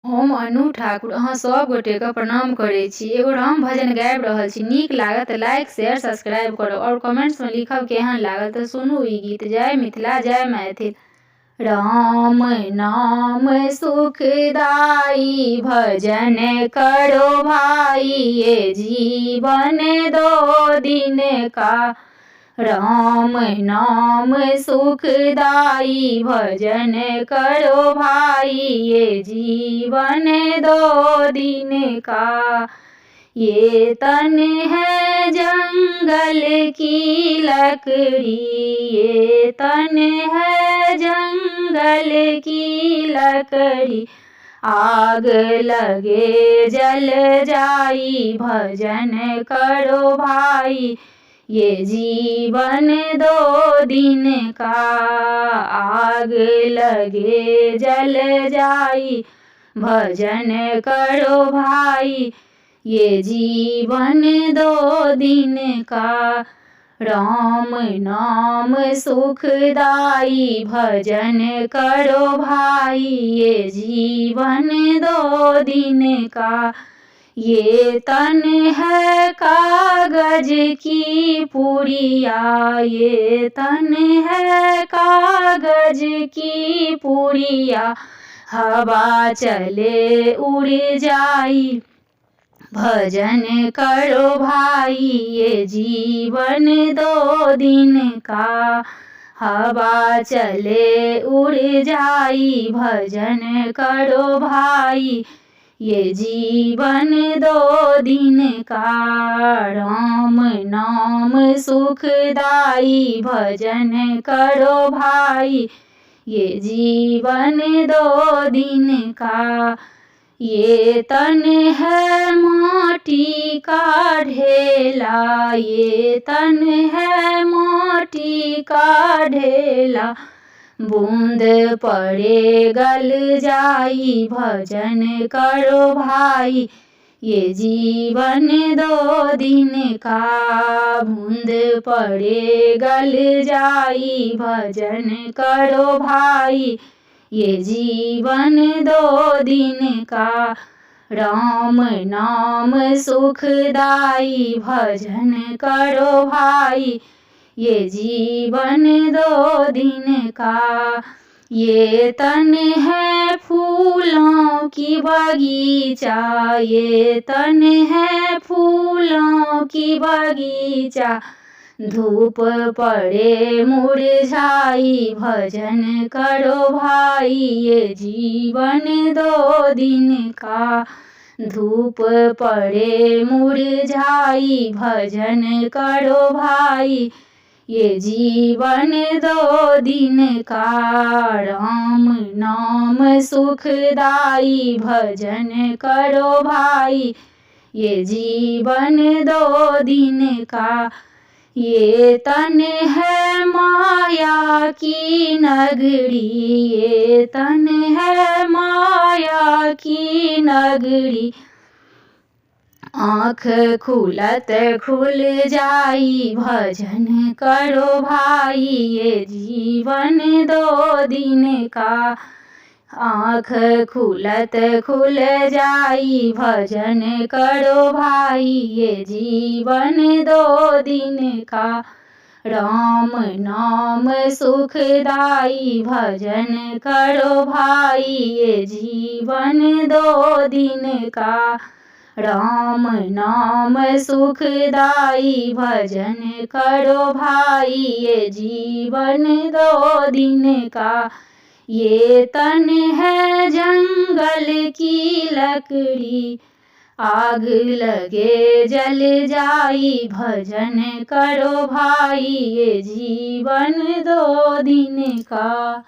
हम अनु ठाकुर अहाँ सब गोटे के प्रणाम करै छी। एगो राम भजन गाबि रहल छी, नीक लागत तऽ लाइक शेयर सब्सक्राइब करब और कमेंट्स में लिखब केहन लागल। तऽ सुनू ई गीत। जय मिथिला जय मैथिल। राम नाम सुखदाई भजन करो भाई, ये जीवन दो दिन का। राम नाम सुखदाई भजन करो भाई, ये जीवन दो दिन का। ये तन है जंगल की लकड़ी, ये तन है जंगल की लकड़ी। आग लगे जल जाई भजन करो भाई, ये जीवन दो दिन का। आग लगे जल जाई भजन करो भाई, ये जीवन दो दिन का। राम नाम सुखदाई भजन करो भाई, ये जीवन दो दिन का। ये तन है कागज की पुड़िया, ये तन है कागज की पुड़िया। हवा चले उड़ जाई भजन करो भाई, ये जीवन दो दिन का। हवा चले उड़ जाई भजन करो भाई, ये जीवन दो दिन का। राम नाम सुखदाई भजन करो भाई, ये जीवन दो दिन का। ये तन है माटी का ढेला, ये तन है माटी का ढेला। बूंद पड़े गल जाई भजन करो भाई, ये जीवन दो दिन का। बूंद पड़े गल जाई भजन करो भाई, ये जीवन दो दिन का। राम नाम सुखदाई भजन करो भाई, ये जीवन दो दिन का। ये तन है फूलों की बगीचा, ये तन है फूलों की बगीचा। धूप पड़े मुरझाई भजन करो भाई, ये जीवन दो दिन का। धूप पड़े मुरझाई भजन करो भाई, ये जीवन दो दिन का। राम नाम सुखदाई भजन करो भाई, ये जीवन दो दिन का। ये तन है माया की नगरी, ये तन है माया की नगरी। आँख खुलत खुल जाई भजन करो भाई, ये जीवन दो दिन का। आँख खुलत खुल जाई भजन करो भाई, ये जीवन दो दिन का। राम नाम सुखदाई भजन करो भाई, ये जीवन दो दिन का। राम नाम सुखदाई भजन करो भाई, ये जीवन दो दिन का। ये तन है जंगल की लकड़ी, आग लगे जल जाई भजन करो भाई, ये जीवन दो दिन का।